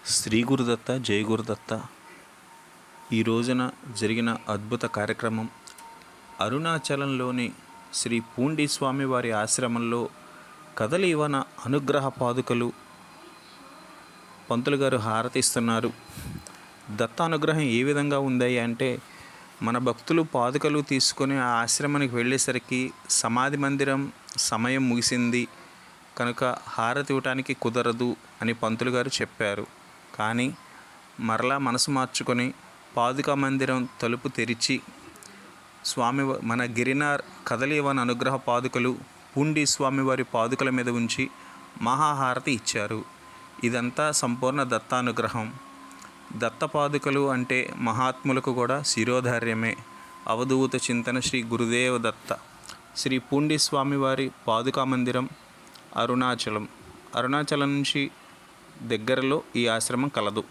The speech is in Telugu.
శ్రీ గురుదత్త జై గురుదత్త. ఈ రోజున జరిగిన అద్భుత కార్యక్రమం అరుణాచలంలోని శ్రీ పూండి స్వామివారి ఆశ్రమంలో కదలివన అనుగ్రహ పాదుకలు పంతులు గారు హారతిస్తున్నారు. దత్త అనుగ్రహం ఏ విధంగా ఉంది అంటే, మన భక్తులు పాదుకలు తీసుకొని ఆ ఆశ్రమానికి వెళ్ళేసరికి సమాధి మందిరం సమయం ముగిసింది కనుక హారతి ఇవ్వటానికి కుదరదు అని పంతులు గారు చెప్పారు. కానీ మరలా మనసు మార్చుకొని పాదుకా మందిరం తలుపు తెరిచి స్వామి మన గిరినార్ కదలివన్ అనుగ్రహ పాదుకలు పూండి స్వామివారి పాదుకల మీద ఉంచి మహాహారతి ఇచ్చారు. ఇదంతా సంపూర్ణ దత్తానుగ్రహం. దత్త పాదుకలు అంటే మహాత్ములకు కూడా శిరోధార్యమే. అవధూత చింతన శ్రీ గురుదేవ దత్త. శ్రీ పూండి స్వామివారి పాదుకా మందిరం అరుణాచలం నుంచి దగ్గరలో ఈ ఆశ్రమం కలదు.